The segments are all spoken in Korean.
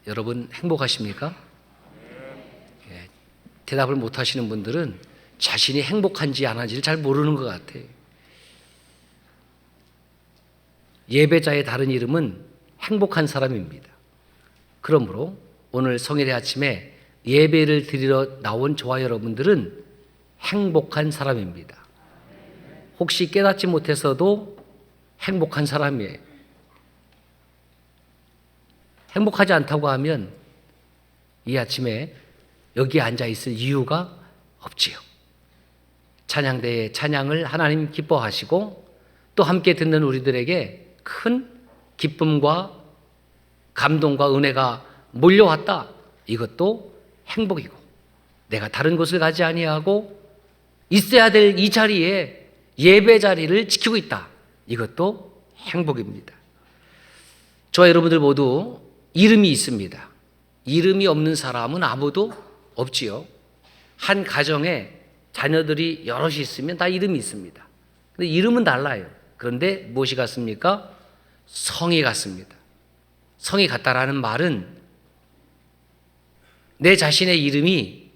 여러분 행복하십니까? 예, 대답을 못 하시는 분들은 자신이 행복한지 안 한지를 잘 모르는 것 같아요. 예배자의 다른 이름은 행복한 사람입니다. 그러므로 오늘 성일의 아침에 예배를 드리러 나온 저와 여러분들은 행복한 사람입니다. 혹시 깨닫지 못해서도 행복한 사람이에요. 행복하지 않다고 하면 이 아침에 여기 앉아 있을 이유가 없지요. 찬양대의 찬양을 하나님 기뻐하시고 또 함께 듣는 우리들에게 큰 기쁨과 감동과 은혜가 몰려왔다. 이것도 행복이고, 내가 다른 곳을 가지 아니하고 있어야 될 이 자리에 예배 자리를 지키고 있다. 이것도 행복입니다. 저와 여러분들 모두 이름이 있습니다. 이름이 없는 사람은 아무도 없지요. 한 가정에 자녀들이 여럿이 있으면 다 이름이 있습니다. 근데 이름은 달라요. 그런데 무엇이 같습니까? 성이 같습니다. 성이 같다라는 말은 내 자신의 이름이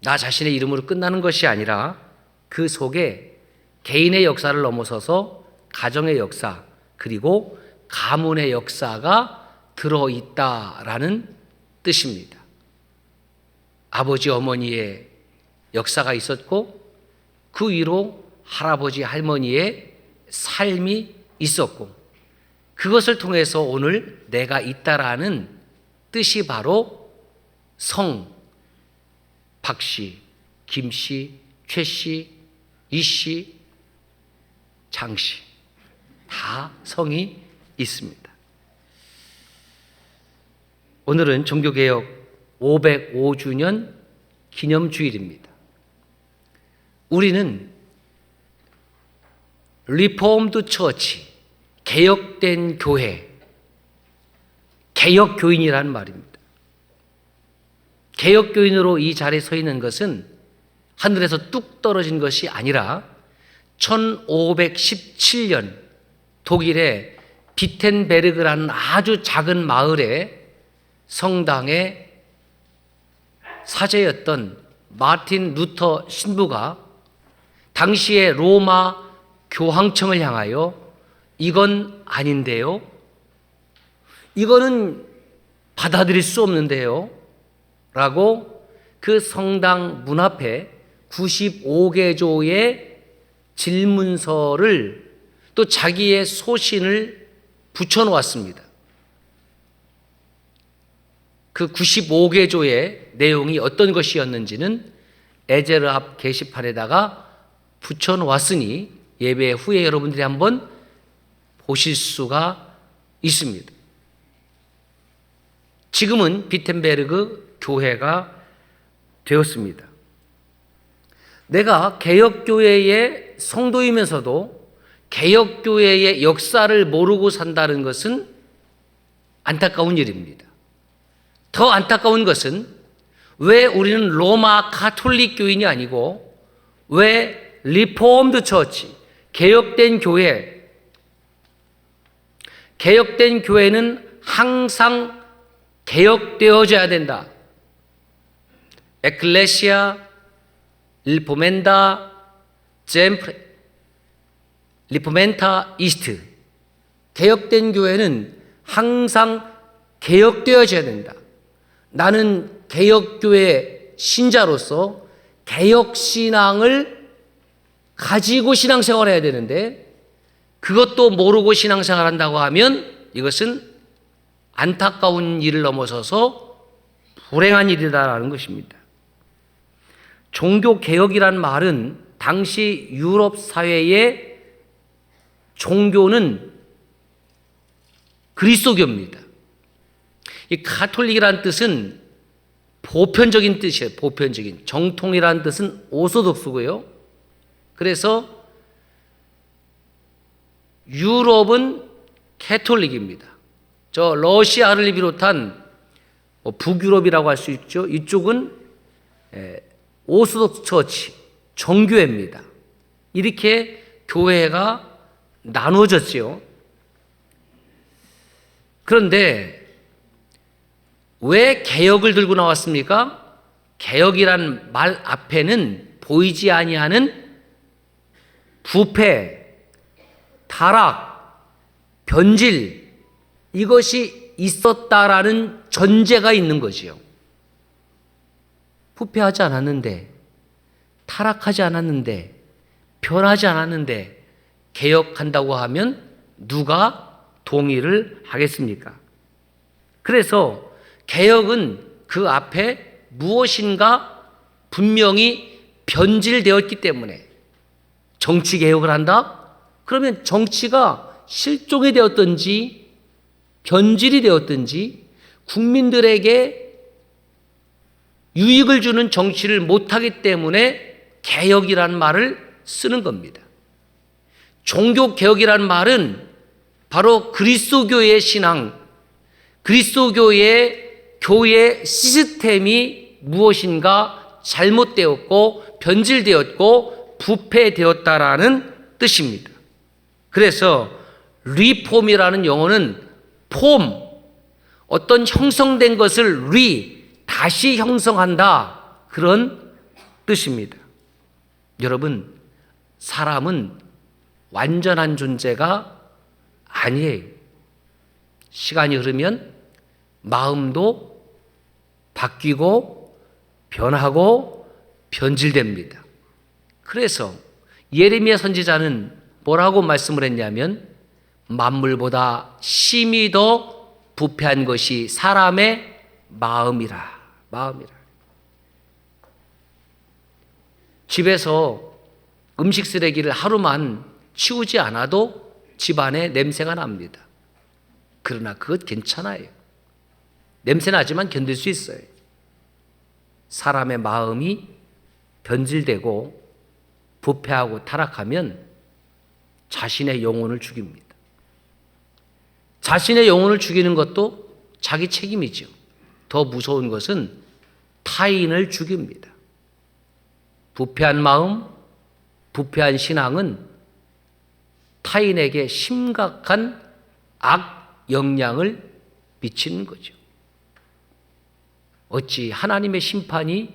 나 자신의 이름으로 끝나는 것이 아니라 그 속에 개인의 역사를 넘어서서 가정의 역사 그리고 가문의 역사가 들어있다라는 뜻입니다. 아버지 어머니의 역사가 있었고 그 위로 할아버지 할머니의 삶이 있었고 그것을 통해서 오늘 내가 있다라는 뜻이 바로 성, 박씨, 김씨, 최씨, 이씨, 장씨 다 성이 있습니다. 오늘은 종교개혁 505주년 기념주일입니다. 우리는 리폼드 처치, 개혁된 교회, 개혁교인이라는 말입니다. 개혁교인으로 이 자리에 서 있는 것은 하늘에서 뚝 떨어진 것이 아니라 1517년 독일의 비텐베르그라는 아주 작은 마을에 성당의 사제였던 마틴 루터 신부가 당시의 로마 교황청을 향하여 이건 아닌데요. 이거는 받아들일 수 없는데요. 라고 그 성당 문 앞에 95개조의 질문서를 또 자기의 소신을 붙여놓았습니다. 그 95개조의 내용이 어떤 것이었는지는 에제르 앞 게시판에다가 붙여놓았으니 예배 후에 여러분들이 한번 보실 수가 있습니다. 지금은 비텐베르그 교회가 되었습니다. 내가 개혁교회의 성도이면서도 개혁교회의 역사를 모르고 산다는 것은 안타까운 일입니다. 더 안타까운 것은 왜 우리는 로마 가톨릭 교인이 아니고 왜 리폼드 처치, 개혁된 교회, 개혁된 교회는 항상 개혁되어져야 된다. 에클레시아 리포멘다 젬프레 리포멘타 이스트, 개혁된 교회는 항상 개혁되어져야 된다. 나는 개혁교회 신자로서 개혁신앙을 가지고 신앙생활을 해야 되는데 그것도 모르고 신앙생활을 한다고 하면 이것은 안타까운 일을 넘어서서 불행한 일이다라는 것입니다. 종교개혁이란 말은 당시 유럽 사회의 종교는 그리스도교입니다. 이 가톨릭이라는 뜻은 보편적인 뜻이에요. 보편적인. 정통이라는 뜻은 오소독스고요. 그래서 유럽은 캐톨릭입니다. 저 러시아를 비롯한 북유럽이라고 할 수 있죠. 이쪽은 오소독스 처치, 정교회입니다. 이렇게 교회가 나누어졌지요. 그런데 왜 개혁을 들고 나왔습니까? 개혁이란 말 앞에는 보이지 아니하는 부패, 타락, 변질, 이것이 있었다라는 전제가 있는 거지요. 부패하지 않았는데, 타락하지 않았는데, 변하지 않았는데 개혁한다고 하면 누가 동의를 하겠습니까? 그래서 개혁은 그 앞에 무엇인가 분명히 변질되었기 때문에, 정치 개혁을 한다? 그러면 정치가 실종이 되었든지 변질이 되었든지 국민들에게 유익을 주는 정치를 못하기 때문에 개혁이라는 말을 쓰는 겁니다. 종교개혁이라는 말은 바로 그리스도교의 신앙, 그리스도교의 교회 시스템이 무엇인가 잘못되었고 변질되었고 부패되었다라는 뜻입니다. 그래서 리폼이라는 용어는 폼, 어떤 형성된 것을 다시 형성한다, 그런 뜻입니다. 여러분, 사람은 완전한 존재가 아니에요. 시간이 흐르면 마음도 바뀌고 변하고 변질됩니다. 그래서 예레미야 선지자는 뭐라고 말씀을 했냐면, 만물보다 심히 더 부패한 것이 사람의 마음이라. 집에서 음식 쓰레기를 하루만 치우지 않아도 집안에 냄새가 납니다. 그러나 그것 괜찮아요. 냄새 나지만 견딜 수 있어요. 사람의 마음이 변질되고 부패하고 타락하면 자신의 영혼을 죽입니다. 자신의 영혼을 죽이는 것도 자기 책임이죠. 더 무서운 것은 타인을 죽입니다. 부패한 마음, 부패한 신앙은 타인에게 심각한 악 영향을 미치는 거죠. 어찌 하나님의 심판이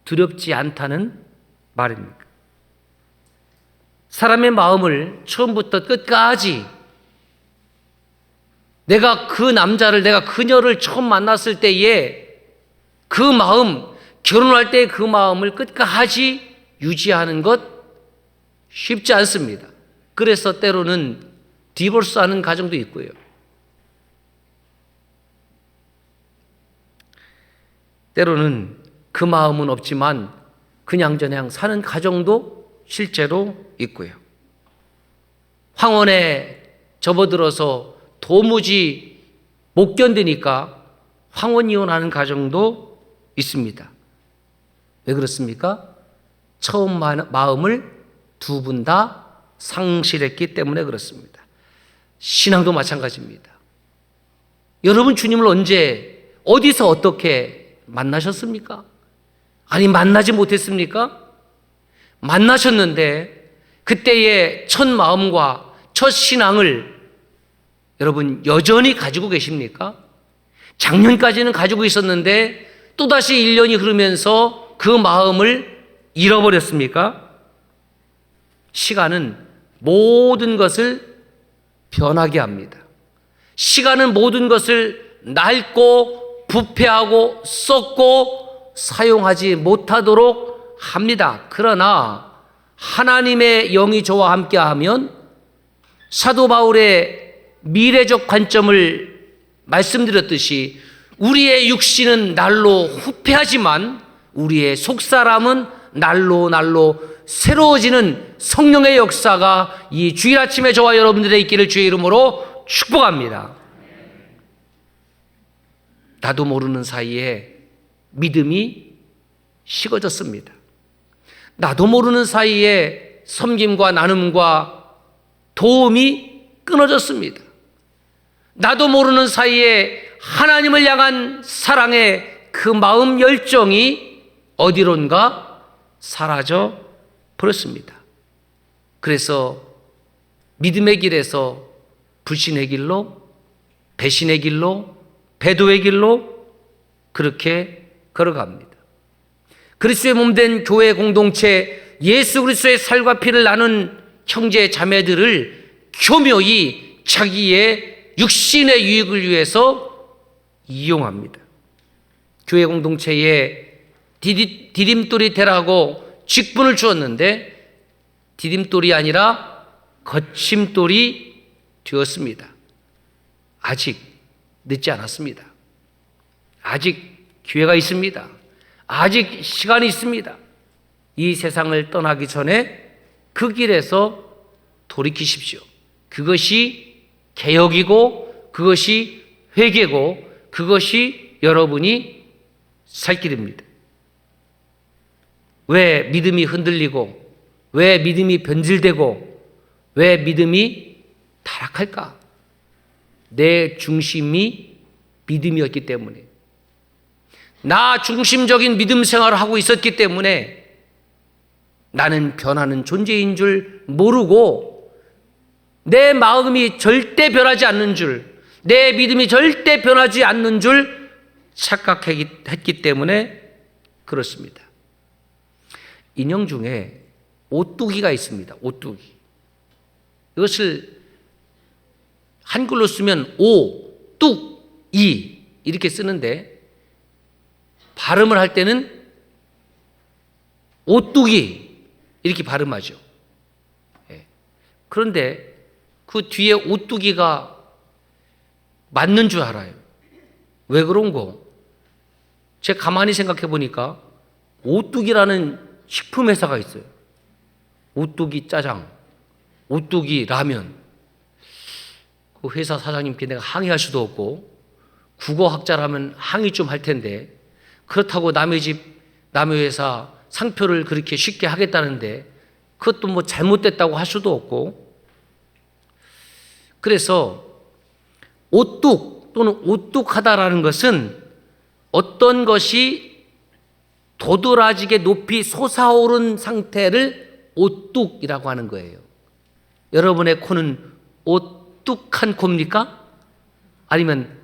두렵지 않다는 말입니까? 사람의 마음을 처음부터 끝까지, 내가 그 남자를, 내가 그녀를 처음 만났을 때에 그 마음, 결혼할 때 그 마음을 끝까지 유지하는 것 쉽지 않습니다. 그래서 때로는 디보스하는 가정도 있고요. 때로는 그 마음은 없지만 그냥저냥 사는 가정도 실제로 있고요. 황혼에 접어들어서 도무지 못 견디니까 황혼 이혼하는 가정도 있습니다. 왜 그렇습니까? 처음 마음을 두 분 다 상실했기 때문에 그렇습니다. 신앙도 마찬가지입니다. 여러분, 주님을 언제, 어디서 어떻게 만나셨습니까? 아니, 만나지 못했습니까? 만나셨는데 그때의 첫 마음과 첫 신앙을 여러분 여전히 가지고 계십니까? 작년까지는 가지고 있었는데 또다시 1년이 흐르면서 그 마음을 잃어버렸습니까? 시간은 모든 것을 변하게 합니다. 시간은 모든 것을 낡고 부패하고 썩고 사용하지 못하도록 합니다. 그러나 하나님의 영이 저와 함께하면, 사도 바울의 미래적 관점을 말씀드렸듯이 우리의 육신은 날로 후패하지만 우리의 속사람은 날로 새로워지는 성령의 역사가 이 주일 아침에 저와 여러분들의 있기를 주의 이름으로 축복합니다. 나도 모르는 사이에 믿음이 식어졌습니다. 나도 모르는 사이에 섬김과 나눔과 도움이 끊어졌습니다. 나도 모르는 사이에 하나님을 향한 사랑의 그 마음 열정이 어디론가 사라져 버렸습니다. 그래서 믿음의 길에서 불신의 길로, 배신의 길로, 배도의 길로 그렇게 걸어갑니다. 그리스도의 몸된 교회 공동체, 예수 그리스도의 살과 피를 나눈 형제 자매들을 교묘히 자기의 육신의 유익을 위해서 이용합니다. 교회 공동체에 디딤돌이 되라고 직분을 주었는데 디딤돌이 아니라 거침돌이 되었습니다. 아직 늦지 않았습니다. 아직 기회가 있습니다. 아직 시간이 있습니다. 이 세상을 떠나기 전에 그 길에서 돌이키십시오. 그것이 개혁이고 그것이 회개고 그것이 여러분이 살 길입니다. 왜 믿음이 흔들리고 왜 믿음이 변질되고 왜 믿음이 타락할까? 내 중심이 믿음이었기 때문에, 나 중심적인 믿음 생활을 하고 있었기 때문에 나는 변하는 존재인 줄 모르고 내 마음이 절대 변하지 않는 줄, 내 믿음이 절대 변하지 않는 줄 착각했기 때문에 그렇습니다. 인형 중에 오뚜기가 있습니다. 오뚜기. 이것을 한글로 쓰면 오, 뚝, 이 이렇게 쓰는데 발음을 할 때는 오뚜기 이렇게 발음하죠. 그런데 그 뒤에 오뚜기가 맞는 줄 알아요. 왜 그런 거? 제가 가만히 생각해 보니까 오뚜기라는 식품 회사가 있어요. 오뚜기 짜장, 오뚜기 라면. 그 회사 사장님께 내가 항의할 수도 없고 국어학자라면 항의 좀 할 텐데 그렇다고 남의 집, 남의 회사 상표를 그렇게 쉽게 하겠다는데 그것도 뭐 잘못됐다고 할 수도 없고, 그래서 오뚝 또는 오뚝하다라는 것은 어떤 것이 도드라지게 높이 솟아오른 상태를 오뚝이라고 하는 거예요. 여러분의 코는 오뚝한 코입니까? 아니면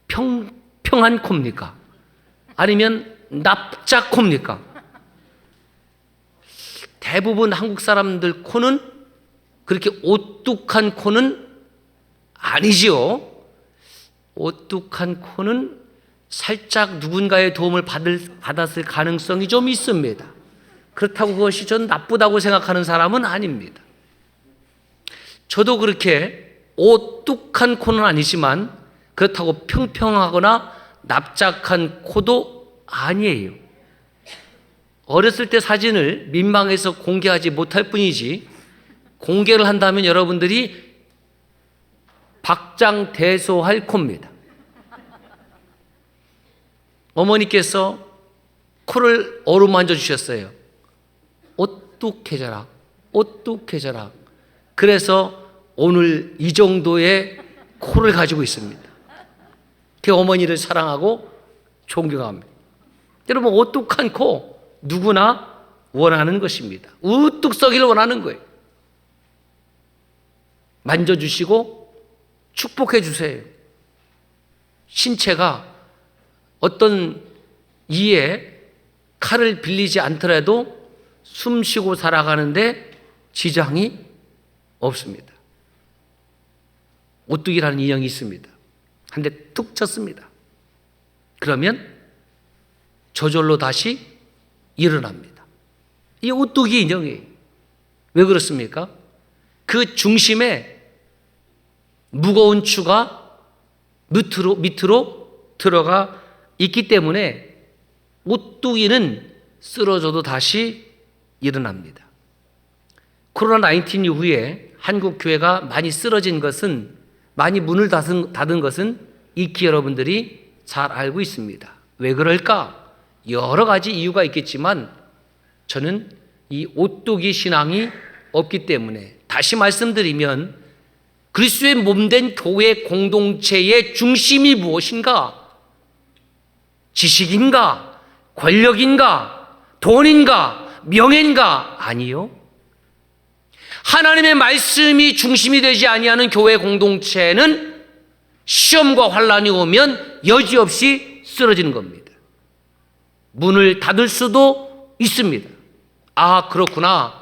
평평한 코입니까? 아니면 납작코입니까? 대부분 한국 사람들 코는 그렇게 오뚝한 코는 아니지요. 오뚝한 코는 살짝 누군가의 도움을 받았을 가능성이 좀 있습니다. 그렇다고 그것이 전 나쁘다고 생각하는 사람은 아닙니다. 저도 그렇게 오뚝한 코는 아니지만 그렇다고 평평하거나 납작한 코도 아니에요. 어렸을 때 사진을 민망해서 공개하지 못할 뿐이지 공개를 한다면 여러분들이 박장대소할 코입니다. 어머니께서 코를 어루만져 주셨어요. 오뚝해져라, 오뚝해져라. 그래서 오늘 이 정도의 코를 가지고 있습니다. 그 어머니를 사랑하고 존경합니다. 여러분, 오뚝한 코 누구나 원하는 것입니다. 우뚝 서기를 원하는 거예요. 만져주시고 축복해 주세요. 신체가 어떤 이에 칼을 빌리지 않더라도 숨 쉬고 살아가는데 지장이 없습니다. 오뚝이라는 인형이 있습니다. 한 대 툭 쳤습니다. 그러면 저절로 다시 일어납니다. 이 오뚝이 인형이에요. 왜 그렇습니까? 그 중심에 무거운 추가 밑으로 들어가 있기 때문에 오뚜기는 쓰러져도 다시 일어납니다. 코로나19 이후에 한국 교회가 많이 쓰러진 것은, 많이 문을 닫은 것은 익히 여러분들이 잘 알고 있습니다. 왜 그럴까? 여러 가지 이유가 있겠지만 저는 이 오뚜기 신앙이 없기 때문에, 다시 말씀드리면 그리스도의 몸된 교회 공동체의 중심이 무엇인가? 지식인가? 권력인가? 돈인가? 명예인가? 아니요. 하나님의 말씀이 중심이 되지 아니하는 교회 공동체는 시험과 환란이 오면 여지없이 쓰러지는 겁니다. 문을 닫을 수도 있습니다. 아, 그렇구나.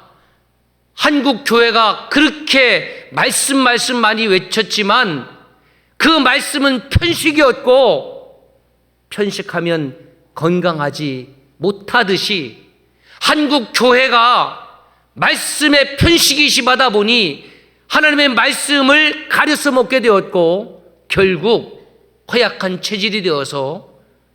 한국 교회가 그렇게 말씀 많이 외쳤지만 그 말씀은 편식이었고 편식하면 건강하지 못하듯이 한국 교회가 말씀의 편식이 심하다 보니 하나님의 말씀을 가려서 먹게 되었고 결국 허약한 체질이 되어서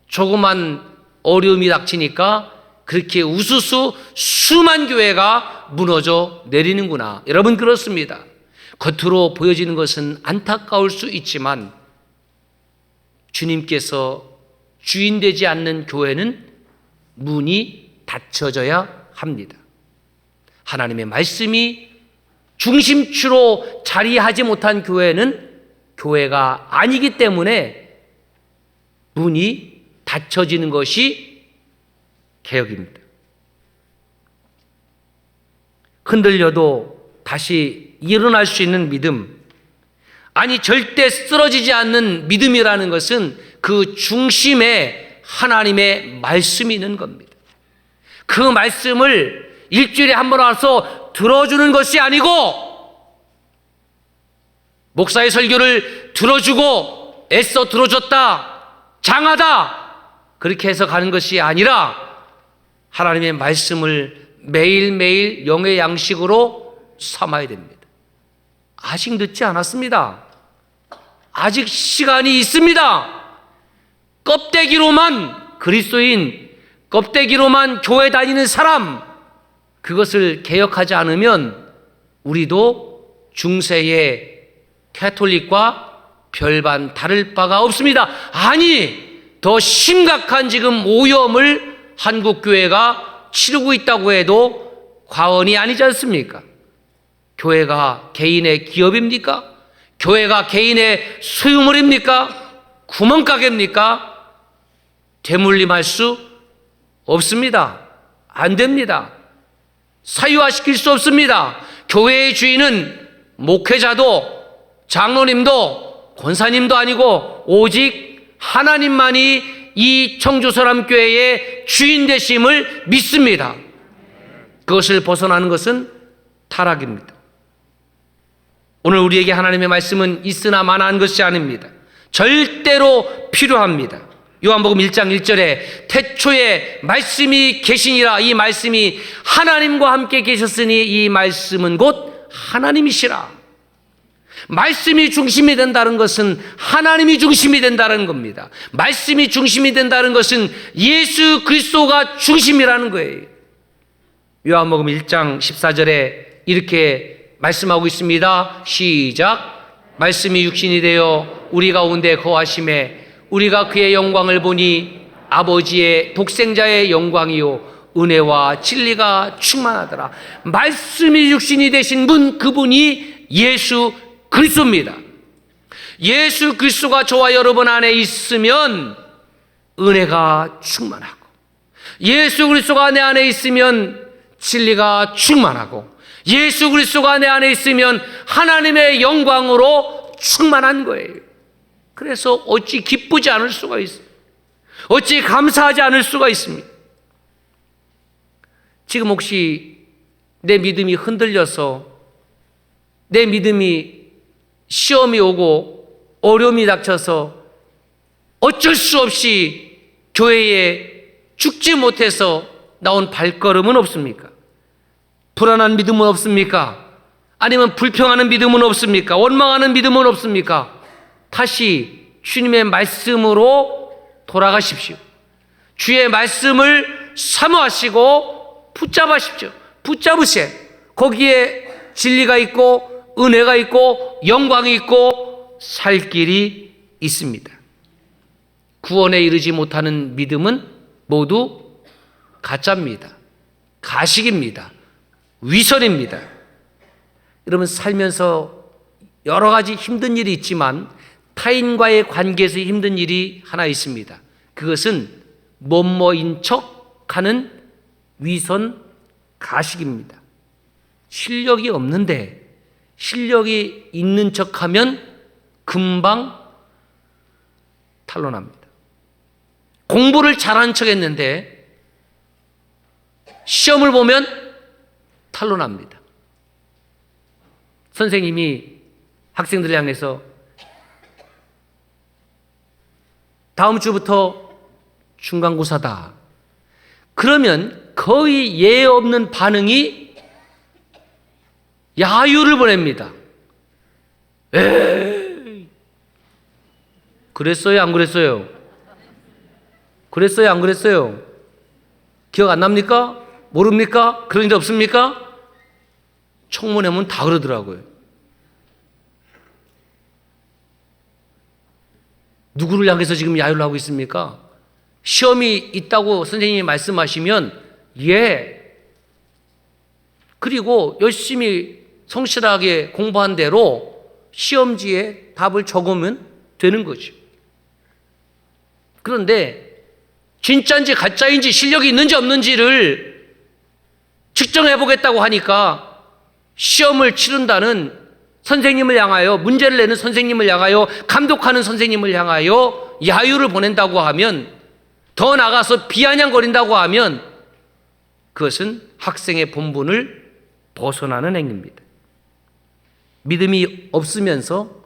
조그만 어려움이 닥치니까 그렇게 우수수 수만 교회가 무너져 내리는구나. 여러분, 그렇습니다. 겉으로 보여지는 것은 안타까울 수 있지만 주님께서 주인 되지 않는 교회는 문이 닫혀져야 합니다. 하나님의 말씀이 중심추로 자리하지 못한 교회는 교회가 아니기 때문에 문이 닫혀지는 것이 개혁입니다. 흔들려도 다시 일어날 수 있는 믿음, 아니 절대 쓰러지지 않는 믿음이라는 것은 그 중심에 하나님의 말씀이 있는 겁니다. 그 말씀을 일주일에 한 번 와서 들어주는 것이 아니고 목사의 설교를 들어주고 애써 들어줬다, 장하다 그렇게 해서 가는 것이 아니라 하나님의 말씀을 매일매일 영의 양식으로 삼아야 됩니다. 아직 늦지 않았습니다. 아직 시간이 있습니다. 껍데기로만 그리스도인, 껍데기로만 교회 다니는 사람, 그것을 개혁하지 않으면 우리도 중세의 캐톨릭과 별반 다를 바가 없습니다. 아니, 더 심각한 지금 오염을 한국 교회가 치르고 있다고 해도 과언이 아니지 않습니까? 교회가 개인의 기업입니까? 교회가 개인의 소유물입니까? 구멍가게입니까? 되물림할 수 없습니다. 안 됩니다. 사유화시킬 수 없습니다. 교회의 주인은 목회자도 장로님도 권사님도 아니고 오직 하나님만이 이 청주서람교회의 주인 되심을 믿습니다. 그것을 벗어나는 것은 타락입니다. 오늘 우리에게 하나님의 말씀은 있으나 마나한 것이 아닙니다. 절대로 필요합니다. 요한복음 1장 1절에 태초에 말씀이 계시니라, 이 말씀이 하나님과 함께 계셨으니 이 말씀은 곧 하나님이시라. 말씀이 중심이 된다는 것은 하나님이 중심이 된다는 겁니다. 말씀이 중심이 된다는 것은 예수 그리스도가 중심이라는 거예요. 요한복음 1장 14절에 이렇게 말씀하고 있습니다. 시작. 말씀이 육신이 되어 우리 가운데 거하심에 우리가 그의 영광을 보니 아버지의 독생자의 영광이요 은혜와 진리가 충만하더라. 말씀이 육신이 되신 분, 그분이 예수 그리스도입니다. 예수 그리스도가 저와 여러분 안에 있으면 은혜가 충만하고, 예수 그리스도가 내 안에 있으면 진리가 충만하고, 예수 그리스도가 내 안에 있으면 하나님의 영광으로 충만한 거예요. 그래서 어찌 기쁘지 않을 수가 있어요. 어찌 감사하지 않을 수가 있습니다. 지금 혹시 내 믿음이 흔들려서, 내 믿음이 시험이 오고 어려움이 닥쳐서 어쩔 수 없이 교회에 죽지 못해서 나온 발걸음은 없습니까? 불안한 믿음은 없습니까? 아니면 불평하는 믿음은 없습니까? 원망하는 믿음은 없습니까? 다시 주님의 말씀으로 돌아가십시오. 주의 말씀을 사모하시고 붙잡으십시오. 붙잡으세요. 거기에 진리가 있고 은혜가 있고 영광이 있고 살 길이 있습니다. 구원에 이르지 못하는 믿음은 모두 가짜입니다. 가식입니다. 위선입니다. 여러분, 살면서 여러 가지 힘든 일이 있지만 타인과의 관계에서 힘든 일이 하나 있습니다. 그것은 뭐뭐인 척하는 위선 가식입니다. 실력이 없는데 실력이 있는 척하면 금방 탄로납니다. 공부를 잘한 척 했는데 시험을 보면 탄로납니다. 선생님이 학생들을 향해서 다음 주부터 중간고사다. 그러면 거의 예 없는 반응이 야유를 보냅니다. 에이, 그랬어요? 안 그랬어요? 그랬어요? 안 그랬어요? 기억 안 납니까? 모릅니까? 그런 일 없습니까? 청문회 보면 다 그러더라고요. 누구를 향해서 지금 야유를 하고 있습니까? 시험이 있다고 선생님이 말씀하시면 예. 그리고 열심히 성실하게 공부한 대로 시험지에 답을 적으면 되는 거죠. 그런데 진짜인지 가짜인지 실력이 있는지 없는지를 측정해 보겠다고 하니까 시험을 치른다는 선생님을 향하여, 문제를 내는 선생님을 향하여, 감독하는 선생님을 향하여 야유를 보낸다고 하면, 더 나가서 비아냥거린다고 하면 그것은 학생의 본분을 벗어나는 행위입니다. 믿음이 없으면서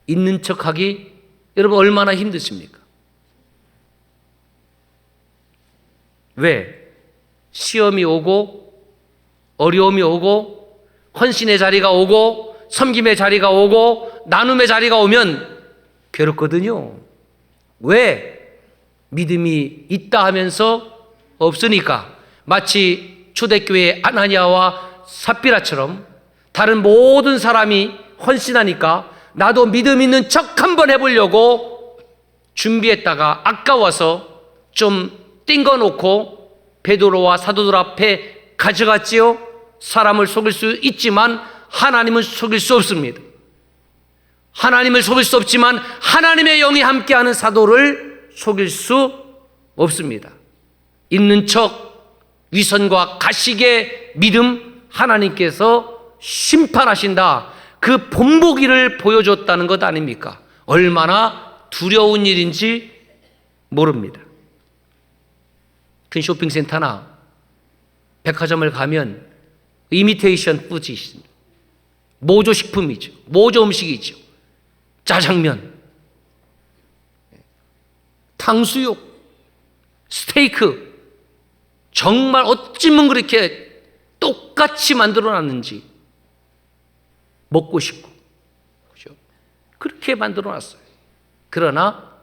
있는 척하기 여러분 얼마나 힘드십니까? 왜? 시험이 오고 어려움이 오고 헌신의 자리가 오고 섬김의 자리가 오고 나눔의 자리가 오면 괴롭거든요. 왜? 믿음이 있다 하면서 없으니까. 마치 초대교회 아나니아와 삽비라처럼 다른 모든 사람이 헌신하니까 나도 믿음 있는 척 한번 해보려고 준비했다가 아까워서 좀 띵거놓고 베드로와 사도들 앞에 가져갔지요. 사람을 속일 수 있지만 하나님은 속일 수 없습니다. 하나님을 속일 수 없지만 하나님의 영이 함께하는 사도를 속일 수 없습니다. 있는 척 위선과 가식의 믿음, 하나님께서 심판하신다. 그 본보기를 보여줬다는 것 아닙니까? 얼마나 두려운 일인지 모릅니다. 큰 쇼핑센터나 백화점을 가면 이미테이션 푸드이 있습니다. 모조 식품이죠. 모조 음식이죠. 짜장면, 탕수육, 스테이크, 정말 어찌면 그렇게 똑같이 만들어놨는지 먹고 싶고, 그죠? 그렇게 만들어놨어요. 그러나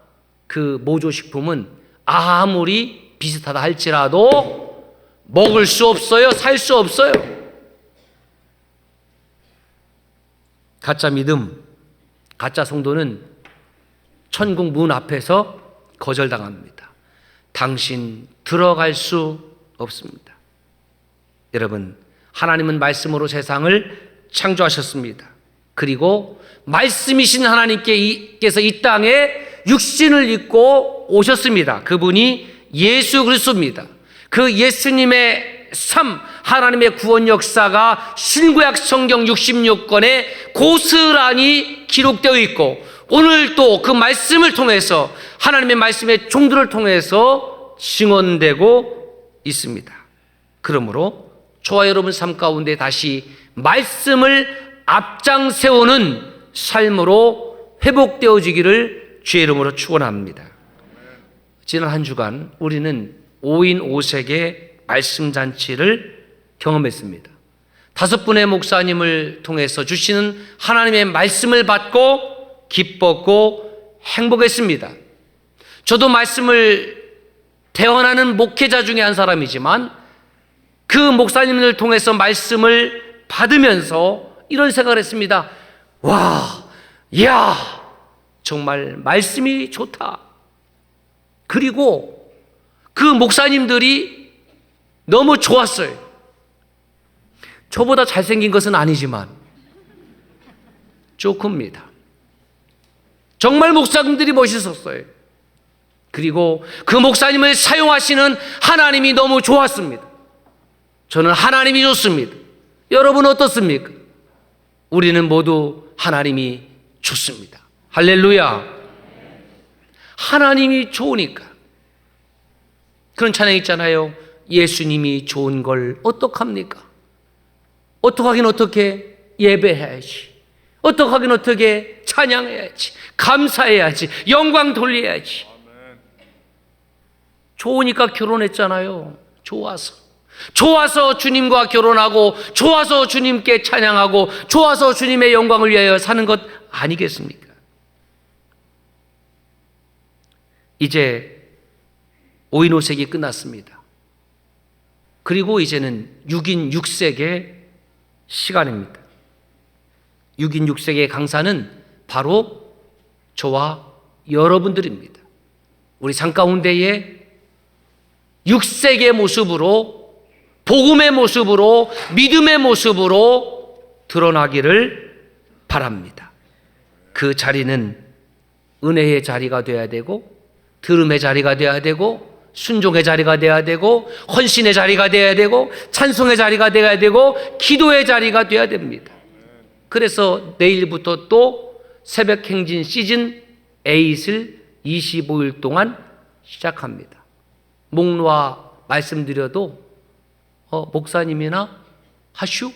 그 모조식품은 아무리 비슷하다 할지라도 먹을 수 없어요. 살 수 없어요. 가짜 믿음, 가짜 성도는 천국 문 앞에서 거절당합니다. 당신 들어갈 수 없습니다. 여러분, 하나님은 말씀으로 세상을 창조하셨습니다. 그리고 말씀이신 하나님께서 이 땅에 육신을 입고 오셨습니다. 그분이 예수 그리스도입니다. 그 예수님의 삶, 하나님의 구원 역사가 신구약 성경 66권에 고스란히 기록되어 있고, 오늘 또 그 말씀을 통해서 하나님의 말씀의 종들을 통해서 증언되고 있습니다. 그러므로 저와 여러분 삶 가운데 다시 말씀을 앞장 세우는 삶으로 회복되어지기를 주의 이름으로 축원합니다. 지난 한 주간 우리는 5인 5색의 말씀 잔치를 경험했습니다. 5분의 목사님을 통해서 주시는 하나님의 말씀을 받고 기뻤고 행복했습니다. 저도 말씀을 대언하는 목회자 중에 한 사람이지만 그 목사님을 통해서 말씀을 받으면서 이런 생각을 했습니다. 와, 이야, 정말 말씀이 좋다. 그리고 그 목사님들이 너무 좋았어요. 저보다 잘생긴 것은 아니지만 조금입니다. 정말 목사님들이 멋있었어요. 그리고 그 목사님을 사용하시는 하나님이 너무 좋았습니다. 저는 하나님이 좋습니다. 여러분 어떻습니까? 우리는 모두 하나님이 좋습니다. 할렐루야. 하나님이 좋으니까 그런 찬양 있잖아요. 예수님이 좋은 걸 어떡합니까? 어떡하긴 어떻게 예배해야지. 어떡하긴 어떻게 찬양해야지. 감사해야지. 영광 돌려야지. 좋으니까 결혼했잖아요. 좋아서 주님과 결혼하고, 좋아서 주님께 찬양하고, 좋아서 주님의 영광을 위하여 사는 것 아니겠습니까? 이제 오인오색이 끝났습니다. 그리고 이제는 6인 6색의 시간입니다. 6인 6색의 강사는 바로 저와 여러분들입니다. 우리 삶 가운데에 6색의 모습으로, 복음의 모습으로, 믿음의 모습으로 드러나기를 바랍니다. 그 자리는 은혜의 자리가 되어야 되고, 들음의 자리가 되어야 되고, 순종의 자리가 되어야 되고, 헌신의 자리가 되어야 되고, 찬송의 자리가 되어야 되고, 기도의 자리가 되어야 됩니다. 그래서 내일부터 또 새벽 행진 시즌 8을 25일 동안 시작합니다. 목놓아 말씀드려도 목사님이나 하슈,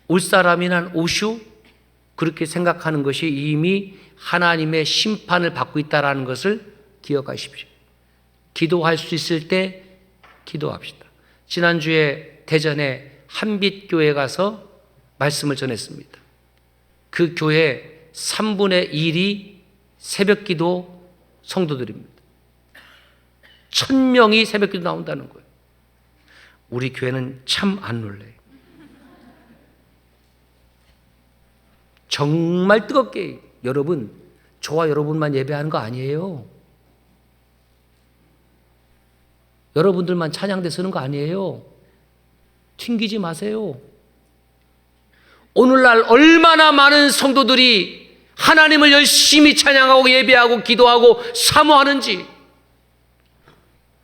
올 사람이나 오슈, 그렇게 생각하는 것이 이미 하나님의 심판을 받고 있다는 것을 기억하십시오. 기도할 수 있을 때 기도합시다. 지난주에 대전에 한빛교회 가서 말씀을 전했습니다. 그 교회 3분의 1이 새벽기도 성도들입니다. 1000명이 새벽기도 나온다는 거예요. 우리 교회는 참 안 놀래요. 정말 뜨겁게, 여러분, 저와 여러분만 예배하는 거 아니에요. 여러분들만 찬양대 쓰는 거 아니에요. 튕기지 마세요. 오늘날 얼마나 많은 성도들이 하나님을 열심히 찬양하고 예배하고 기도하고 사모하는지,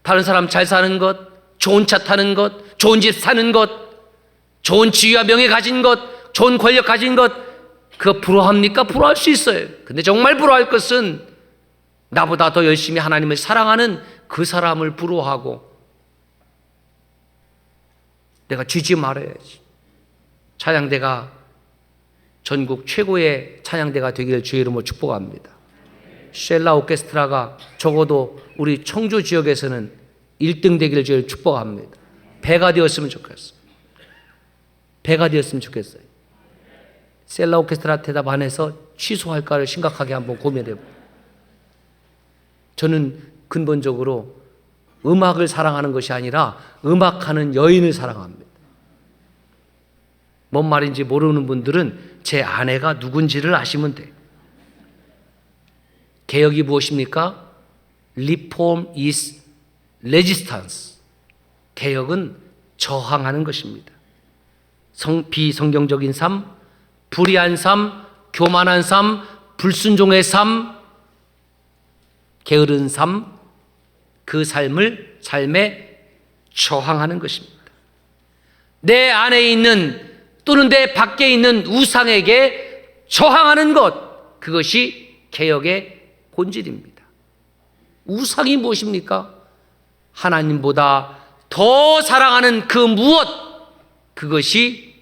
다른 사람 잘 사는 것, 좋은 차 타는 것, 좋은 집 사는 것, 좋은 지위와 명예 가진 것, 좋은 권력 가진 것, 그거 부러워합니까? 부러워할 수 있어요. 근데 정말 부러워할 것은 나보다 더 열심히 하나님을 사랑하는 그 사람을 부러워하고, 내가 쥐지 말아야지. 찬양대가 전국 최고의 찬양대가 되기를 주의 이름으로 축복합니다. 쉘라 오케스트라가 적어도 우리 청주 지역에서는 1등 되기를 주의 축복합니다. 배가 되었으면 좋겠어요. 배가 되었으면 좋겠어요. 셀라 오케스트라 대답 안 해서 취소할까를 심각하게 한번 고민해봐요. 저는 근본적으로 음악을 사랑하는 것이 아니라 음악하는 여인을 사랑합니다. 뭔 말인지 모르는 분들은 제 아내가 누군지를 아시면 돼요. 개혁이 무엇입니까? Reform is resistance. 개혁은 저항하는 것입니다. 비성경적인 삶, 불의한 삶, 교만한 삶, 불순종의 삶, 게으른 삶, 그 삶에 저항하는 것입니다. 내 안에 있는 또는 내 밖에 있는 우상에게 저항하는 것, 그것이 개혁의 본질입니다. 우상이 무엇입니까? 하나님보다 더 사랑하는 그 무엇, 그것이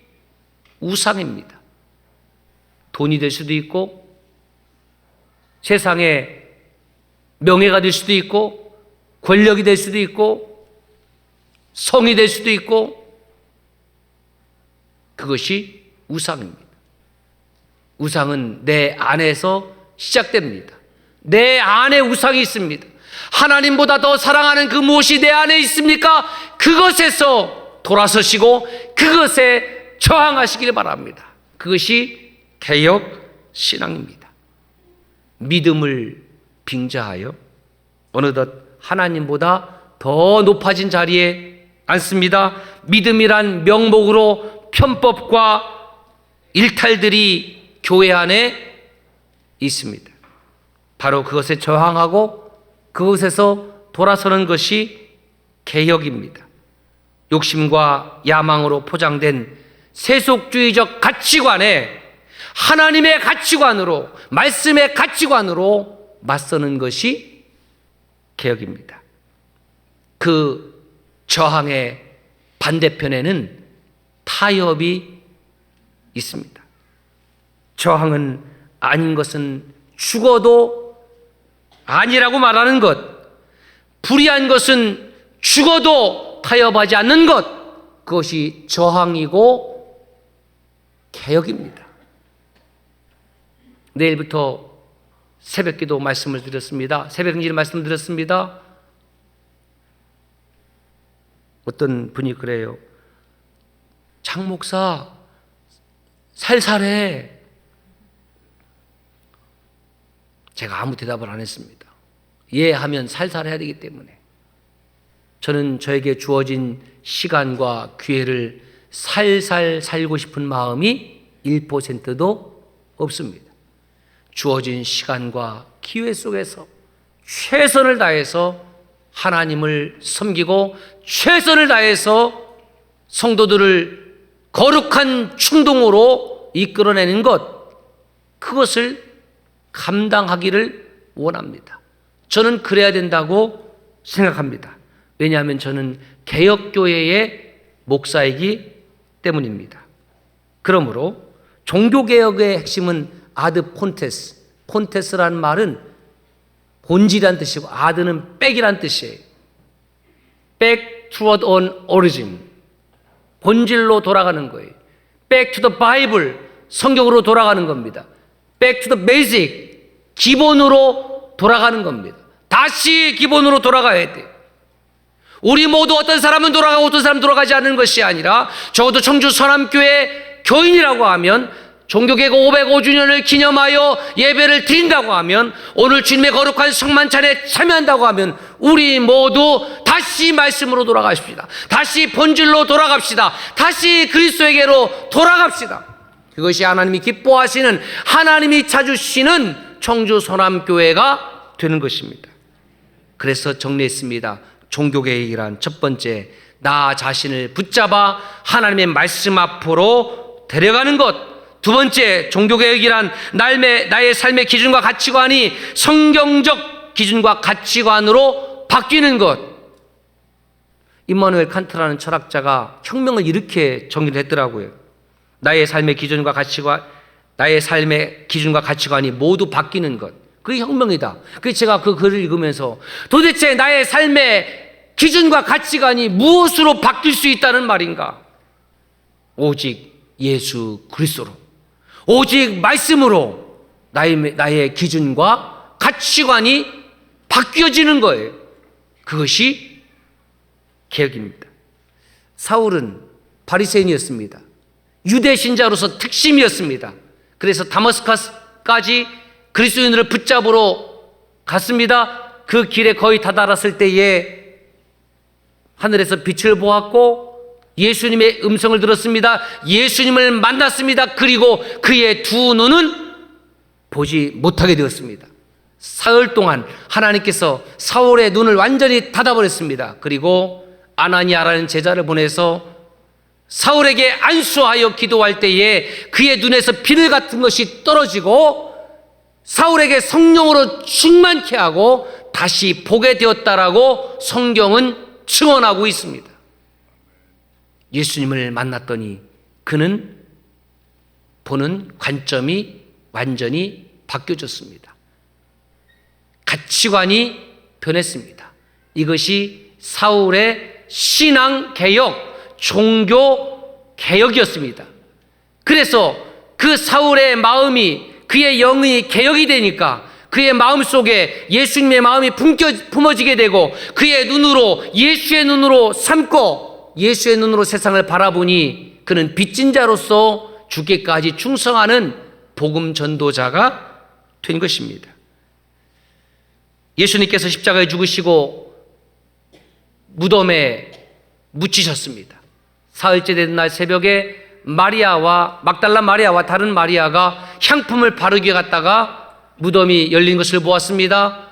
우상입니다. 돈이 될 수도 있고, 세상의 명예가 될 수도 있고, 권력이 될 수도 있고, 성이 될 수도 있고, 그것이 우상입니다. 우상은 내 안에서 시작됩니다. 내 안에 우상이 있습니다. 하나님보다 더 사랑하는 그 무엇이 내 안에 있습니까? 그것에서 돌아서시고 그것에 저항하시길 바랍니다. 그것이 개혁 신앙입니다. 믿음을 빙자하여 어느덧 하나님보다 더 높아진 자리에 앉습니다. 믿음이란 명목으로 편법과 일탈들이 교회 안에 있습니다. 바로 그것에 저항하고 그것에서 돌아서는 것이 개혁입니다. 욕심과 야망으로 포장된 세속주의적 가치관에 하나님의 가치관으로, 말씀의 가치관으로 맞서는 것이 개혁입니다. 그 저항의 반대편에는 타협이 있습니다. 저항은 아닌 것은 죽어도 아니라고 말하는 것, 불의한 것은 죽어도 타협하지 않는 것, 그것이 저항이고 개혁입니다. 내일부터 새벽기도 말씀을 드렸습니다. 새벽인지 말씀을 드렸습니다. 어떤 분이 그래요. 장 목사 살살해. 제가 아무 대답을 안 했습니다. 예 하면 살살해야 되기 때문에. 저는 저에게 주어진 시간과 기회를 살살 살고 싶은 마음이 1%도 없습니다. 주어진 시간과 기회 속에서 최선을 다해서 하나님을 섬기고 최선을 다해서 성도들을 거룩한 충동으로 이끌어내는 것, 그것을 감당하기를 원합니다. 저는 그래야 된다고 생각합니다. 왜냐하면 저는 개혁교회의 목사이기 때문입니다. 그러므로 종교개혁의 핵심은 아드 폰테스, 폰테스라는 말은 본질이란 뜻이고 아드는 백이란 뜻이에요. Back toward on origin, 본질로 돌아가는 거예요. Back to the Bible, 성경으로 돌아가는 겁니다. Back to the basic, 기본으로 돌아가는 겁니다. 다시 기본으로 돌아가야 돼요. 우리 모두 어떤 사람은 돌아가고 어떤 사람은 돌아가지 않는 것이 아니라, 적어도 청주 선암교회 교인이라고 하면 종교개혁 505주년을 기념하여 예배를 드린다고 하면, 오늘 주님의 거룩한 성만찬에 참여한다고 하면 우리 모두 다시 말씀으로 돌아가십시다. 다시 본질로 돌아갑시다. 다시 그리스도에게로 돌아갑시다. 그것이 하나님이 기뻐하시는, 하나님이 찾으시는 청주 선암교회가 되는 것입니다. 그래서 정리했습니다. 종교개혁이란 첫 번째, 나 자신을 붙잡아 하나님의 말씀 앞으로 데려가는 것. 두 번째, 종교개혁이란 나의 삶의 기준과 가치관이 성경적 기준과 가치관으로 바뀌는 것. 임마누엘 칸트라는 철학자가 혁명을 이렇게 정리를 했더라고요. 나의 삶의 기준과 가치관이 모두 바뀌는 것. 그게 혁명이다. 그래서 제가 그 글을 읽으면서 도대체 나의 삶의 기준과 가치관이 무엇으로 바뀔 수 있다는 말인가? 오직 예수 그리스도로, 오직 말씀으로 나의 기준과 가치관이 바뀌어지는 거예요. 그것이 개혁입니다. 사울은 바리새인이었습니다. 유대 신자로서 특심이었습니다. 그래서 다마스커스까지 그리스도인들을 붙잡으러 갔습니다. 그 길에 거의 다다랐을 때에 하늘에서 빛을 보았고 예수님의 음성을 들었습니다. 예수님을 만났습니다. 그리고 그의 두 눈은 보지 못하게 되었습니다. 사흘 동안 하나님께서 사울의 눈을 완전히 닫아버렸습니다. 그리고 아나니아라는 제자를 보내서 사울에게 안수하여 기도할 때에 그의 눈에서 비늘 같은 것이 떨어지고 사울에게 성령으로 충만케 하고 다시 보게 되었다라고 성경은 증언하고 있습니다. 예수님을 만났더니 그는 보는 관점이 완전히 바뀌어졌습니다. 가치관이 변했습니다. 이것이 사울의 신앙개혁, 종교개혁이었습니다. 그래서 그 사울의 마음이, 그의 영이 개혁이 되니까 그의 마음속에 예수님의 마음이 품어지게 되고 그의 눈으로, 예수의 눈으로 삼고 예수의 눈으로 세상을 바라보니 그는 빚진 자로서 죽기까지 충성하는 복음 전도자가 된 것입니다. 예수님께서 십자가에 죽으시고 무덤에 묻히셨습니다. 사흘째 되는 날 새벽에 막달라 마리아와 다른 마리아가 향품을 바르게 갔다가 무덤이 열린 것을 보았습니다.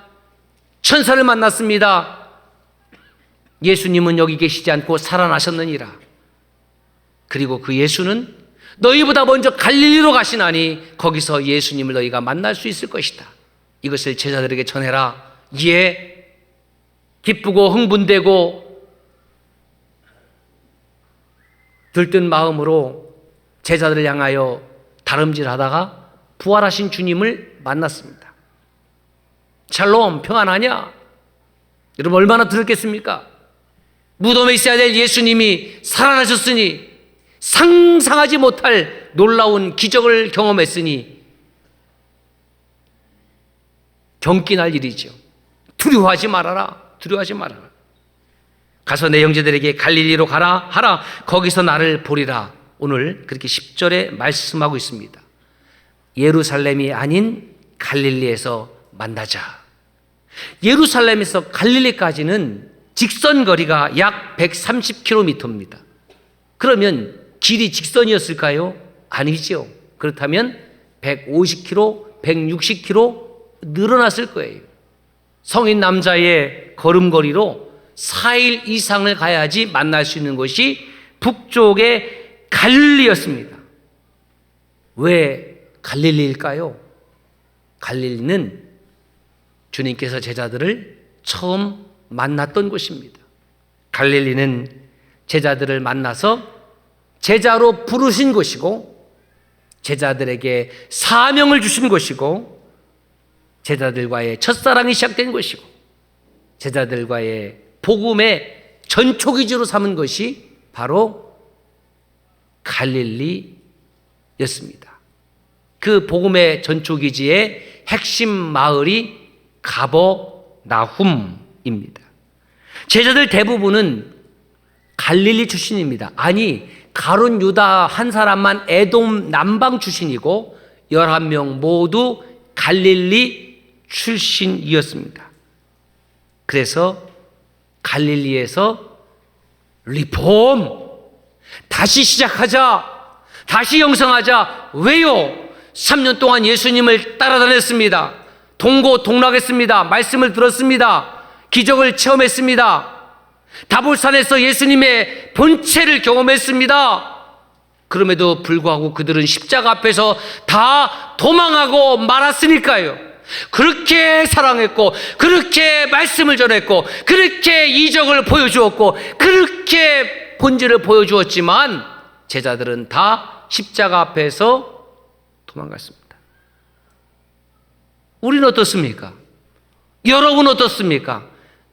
천사를 만났습니다. 예수님은 여기 계시지 않고 살아나셨느니라. 그리고 그 예수는 너희보다 먼저 갈릴리로 가시나니 거기서 예수님을 너희가 만날 수 있을 것이다. 이것을 제자들에게 전해라. 이에 기쁘고 흥분되고 들뜬 마음으로 제자들을 향하여 다름질하다가 부활하신 주님을 만났습니다. 샬롬, 평안하냐? 여러분 얼마나 들었겠습니까? 무덤에 있어야 될 예수님이 살아나셨으니, 상상하지 못할 놀라운 기적을 경험했으니 경기날 일이죠. 두려워하지 말아라. 두려워하지 말아라. 가서 내 형제들에게 갈릴리로 가라 하라. 거기서 나를 보리라. 오늘 그렇게 10절에 말씀하고 있습니다. 예루살렘이 아닌 갈릴리에서 만나자. 예루살렘에서 갈릴리까지는 직선 거리가 약 130km입니다. 그러면 길이 직선이었을까요? 아니죠. 그렇다면 150km, 160km 늘어났을 거예요. 성인 남자의 걸음걸이로 4일 이상을 가야지 만날 수 있는 곳이 북쪽의 갈릴리였습니다. 왜 갈릴리일까요? 갈릴리는 주님께서 제자들을 처음 만났던 곳입니다. 갈릴리는 제자들을 만나서 제자로 부르신 곳이고, 제자들에게 사명을 주신 곳이고, 제자들과의 첫사랑이 시작된 곳이고, 제자들과의 복음의 전초기지로 삼은 것이 바로 갈릴리였습니다. 그 복음의 전초기지의 핵심 마을이 가버나훔입니다. 제자들 대부분은 갈릴리 출신입니다. 아니, 가룟 유다 한 사람만 에돔 남방 출신이고 11명 모두 갈릴리 출신이었습니다. 그래서 갈릴리에서 리폼, 다시 시작하자, 다시 영성하자. 왜요? 3년 동안 예수님을 따라다녔습니다. 동고동락했습니다. 말씀을 들었습니다. 기적을 체험했습니다. 다볼산에서 예수님의 본체를 경험했습니다. 그럼에도 불구하고 그들은 십자가 앞에서 다 도망하고 말았으니까요. 그렇게 사랑했고, 그렇게 말씀을 전했고, 그렇게 이적을 보여주었고, 그렇게 본질을 보여주었지만 제자들은 다 십자가 앞에서 도망갔습니다. 우리는 어떻습니까? 여러분 어떻습니까?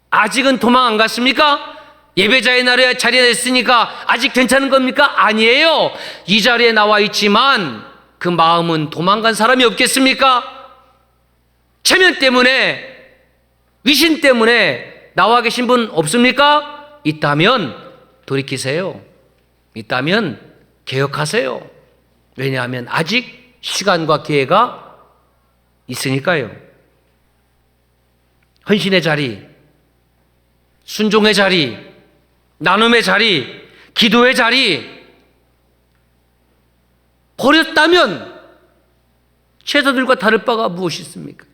아직은 도망 안 갔습니까? 예배자의 날에 자리에 있으니까 아직 괜찮은 겁니까? 아니에요. 이 자리에 나와 있지만 그 마음은 도망간 사람이 없겠습니까? 체면 때문에, 위신 때문에 나와 계신 분 없습니까? 있다면 돌이키세요. 있다면 개혁하세요. 왜냐하면 아직 시간과 기회가 있으니까요. 헌신의 자리, 순종의 자리, 나눔의 자리, 기도의 자리 버렸다면 제자들과 다를 바가 무엇이 있습니까?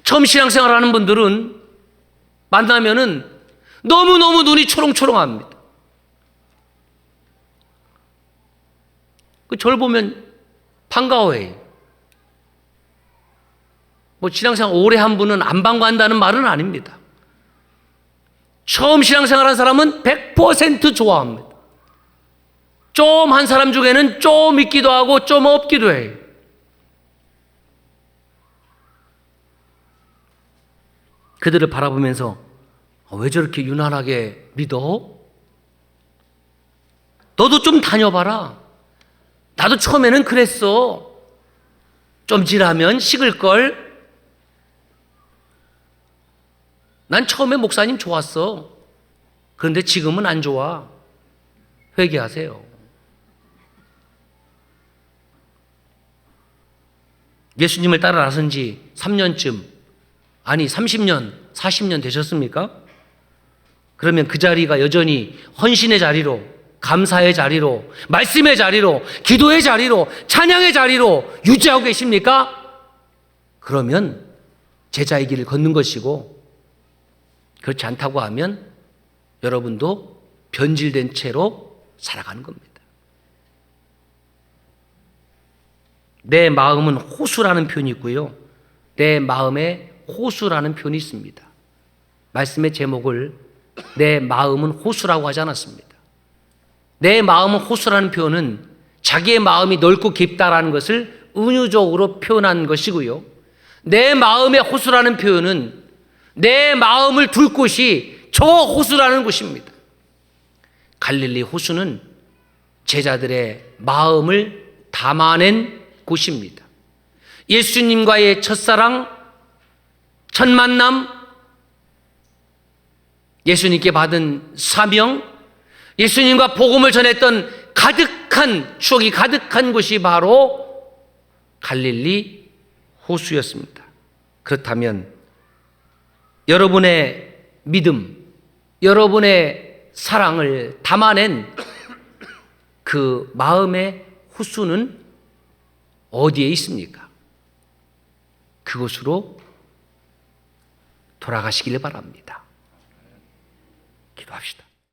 처음 신앙생활 하는 분들은 만나면은 너무너무 눈이 초롱초롱합니다. 저를 보면 반가워해요. 신앙생활 오래 한 분은 안 반가워한다는 말은 아닙니다. 처음 신앙생활 한 사람은 100% 좋아합니다. 좀 한 사람 중에는 좀 있기도 하고 좀 없기도 해요. 그들을 바라보면서 왜 저렇게 유난하게 믿어? 너도 좀 다녀봐라. 나도 처음에는 그랬어. 좀 지나면 식을걸. 난 처음에 목사님 좋았어. 그런데 지금은 안 좋아. 회개하세요. 예수님을 따라 나선 지 3년쯤, 아니 30년, 40년 되셨습니까? 그러면 그 자리가 여전히 헌신의 자리로, 감사의 자리로, 말씀의 자리로, 기도의 자리로, 찬양의 자리로 유지하고 계십니까? 그러면 제자의 길을 걷는 것이고, 그렇지 않다고 하면 여러분도 변질된 채로 살아가는 겁니다. 내 마음은 호수라는 표현이 있고요, 내 마음에 호수라는 표현이 있습니다. 말씀의 제목을 내 마음은 호수라고 하지 않았습니다. 내 마음은 호수라는 표현은 자기의 마음이 넓고 깊다라는 것을 은유적으로 표현한 것이고요. 내 마음의 호수라는 표현은 내 마음을 둘 곳이 저 호수라는 곳입니다. 갈릴리 호수는 제자들의 마음을 담아낸 곳입니다. 예수님과의 첫사랑, 첫 만남, 예수님께 받은 사명, 예수님과 복음을 전했던 가득한 추억이 가득한 곳이 바로 갈릴리 호수였습니다. 그렇다면 여러분의 믿음, 여러분의 사랑을 담아낸 그 마음의 호수는 어디에 있습니까? 그곳으로 돌아가시길 바랍니다. 기도합시다.